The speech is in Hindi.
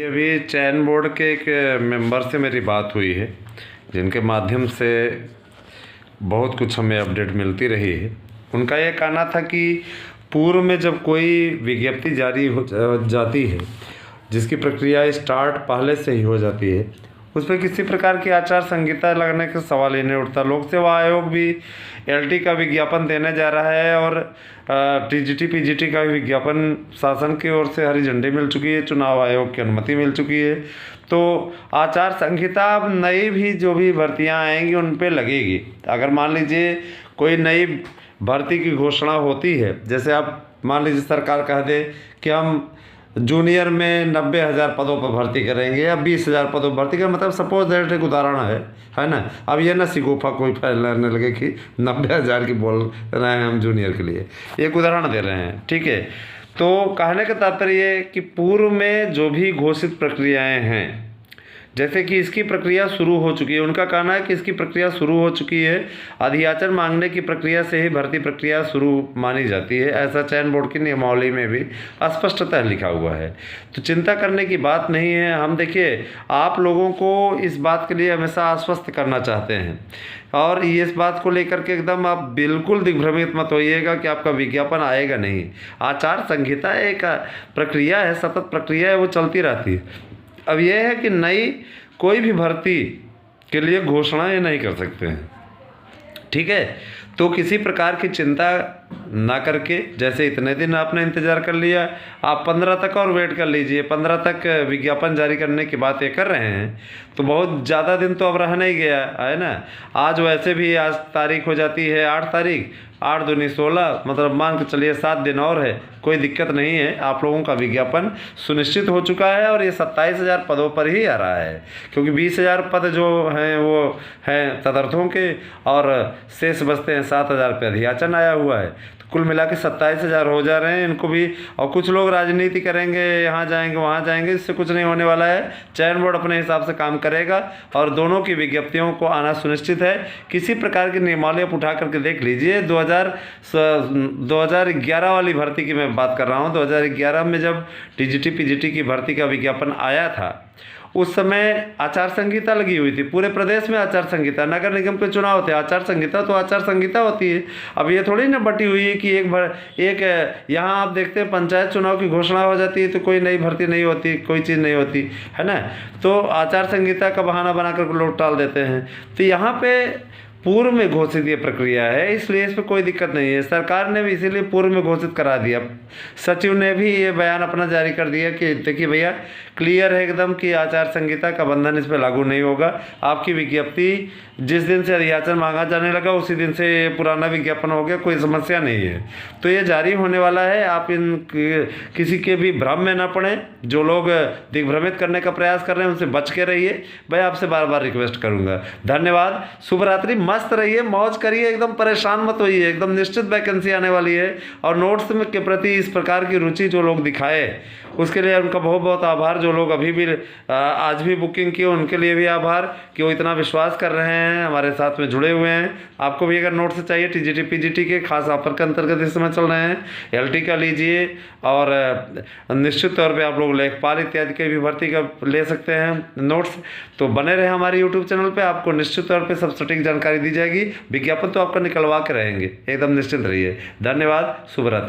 ये अभी चयन बोर्ड के एक मेंबर से मेरी बात हुई है, जिनके माध्यम से बहुत कुछ हमें अपडेट मिलती रही है। उनका ये कहना था कि पूर्व में जब कोई विज्ञप्ति जारी हो जाती है, जिसकी प्रक्रिया स्टार्ट पहले से ही हो जाती है, उस पर किसी प्रकार की आचार संहिता लगने का सवाल ही नहीं उठता। लोक सेवा आयोग भी एलटी का विज्ञापन देने जा रहा है और टीजीटी पीजीटी का विज्ञापन शासन की ओर से हरी झंडी मिल चुकी है, चुनाव आयोग की अनुमति मिल चुकी है। तो आचार संहिता अब नई भी जो भी भर्तियां आएंगी उन पे लगेगी। अगर मान लीजिए कोई नई भर्ती की घोषणा होती है, जैसे आप मान लीजिए सरकार कह दे कि हम जूनियर में 90,000 पदों पर भर्ती करेंगे या 20,000 पदों पर भर्ती करें, मतलब सपोज दैट एक उदाहरण है ना। अब ये ना सिगोफा कोई फैलाने लगे कि 90,000 की बोल रहे हैं हम जूनियर के लिए, एक उदाहरण दे रहे हैं, ठीक है। तो कहने का तात्पर्य ये कि पूर्व में जो भी घोषित प्रक्रियाएं हैं, जैसे कि इसकी प्रक्रिया शुरू हो चुकी है, उनका कहना है कि इसकी प्रक्रिया शुरू हो चुकी है, अधियाचन मांगने की प्रक्रिया से ही भर्ती प्रक्रिया शुरू मानी जाती है, ऐसा चयन बोर्ड की नियमावली में भी स्पष्टतः लिखा हुआ है। तो चिंता करने की बात नहीं है। हम देखिए आप लोगों को इस बात के लिए हमेशा आश्वस्त करना चाहते हैं, और ये इस बात को लेकर के एकदम आप बिल्कुल दिग्भ्रमित मत होइएगा कि आपका विज्ञापन आएगा नहीं। आचार संहिता एक प्रक्रिया है, सतत प्रक्रिया है, वो चलती रहती है। अब यह है कि नई कोई भी भर्ती के लिए घोषणाएं नहीं कर सकते हैं, ठीक है। तो किसी प्रकार की चिंता ना करके, जैसे इतने दिन आपने इंतज़ार कर लिया, आप 15 तक और वेट कर लीजिए। 15 तक विज्ञापन जारी करने की बात ये कर रहे हैं, तो बहुत ज़्यादा दिन तो अब रह नहीं गया है ना। आज वैसे भी आज तारीख हो जाती है 8 तारीख, 8 दूनी 16, मतलब मान के चलिए 7 दिन और है, कोई दिक्कत नहीं है। आप लोगों का विज्ञापन सुनिश्चित हो चुका है और ये 27,000 पदों पर ही आ रहा है, क्योंकि 20,000 पद जो हैं वो हैं तदर्थों के, और शेष बचते हैं 7,000 पे अधियाचन आया हुआ है। तो कुल मिला के 27,000 हो जा रहे हैं इनको भी। और कुछ लोग राजनीति करेंगे, यहाँ जाएंगे वहाँ जाएंगे, इससे कुछ नहीं होने वाला है। चयन बोर्ड अपने हिसाब से काम करेगा और दोनों की विज्ञप्तियों को आना सुनिश्चित है। किसी प्रकार की नियमावली आप उठा करके देख लीजिए। 2011 वाली भर्ती की मैं बात कर रहा हूँ। 2011 में जब टीजीटी पीजीटी की भर्ती का विज्ञापन आया था, उस समय आचार संहिता लगी हुई थी। पूरे प्रदेश में आचार संहिता, नगर निगम के चुनाव थे, आचार संहिता तो आचार संहिता होती है। अब ये थोड़ी ना बटी हुई है कि एक यहाँ आप देखते हैं पंचायत चुनाव की घोषणा हो जाती है तो कोई नई भर्ती नहीं होती, कोई चीज़ नहीं होती है ना। तो आचार संहिता का बहाना बनाकर लोग टाल देते हैं। तो यहाँ पे पूर्व में घोषित ये प्रक्रिया है, इसलिए इस पर कोई दिक्कत नहीं है। सरकार ने भी इसीलिए पूर्व में घोषित करा दिया। सचिव ने भी ये बयान अपना जारी कर दिया कि देखिए भैया क्लियर है एकदम कि आचार संहिता का बंधन इस पर लागू नहीं होगा। आपकी विज्ञप्ति जिस दिन से अधियाचन मांगा जाने लगा उसी दिन से पुराना विज्ञापन हो गया, कोई समस्या नहीं है। तो ये जारी होने वाला है। आप किसी के भी भ्रम में ना पड़े। जो लोग दिग्भ्रमित करने का प्रयास कर रहे हैं उनसे बच के रहिए। मैं आपसे बार बार रिक्वेस्ट करूँगा। धन्यवाद, शुभ रात्रि। मस्त रहिए, मौज करिए, एकदम परेशान मत होइए। एकदम निश्चित वैकेंसी आने वाली है। और नोट्स में के प्रति इस प्रकार की रुचि जो लोग दिखाए उसके लिए उनका बहुत बहुत आभार। जो लोग अभी भी आज भी बुकिंग किए उनके लिए भी आभार कि वो इतना विश्वास कर रहे हैं, हमारे साथ में जुड़े हुए हैं। आपको भी अगर नोट्स चाहिए टीजीटी पीजीटी के खास ऑफर के अंतर्गत इस समय चल रहे हैं, एलटी का लीजिए, और निश्चित तौर पे आप लोग लेखपाल इत्यादि के भी भर्ती का ले सकते हैं नोट्स। तो बने रहे हमारे यूट्यूब चैनल पे, आपको निश्चित तौर पे सब सटीक जानकारी दी जाएगी। विज्ञापन तो आपका निकलवा के रहेंगे, एकदम निश्चिंत रहिए। धन्यवाद, शुभ रात्रि।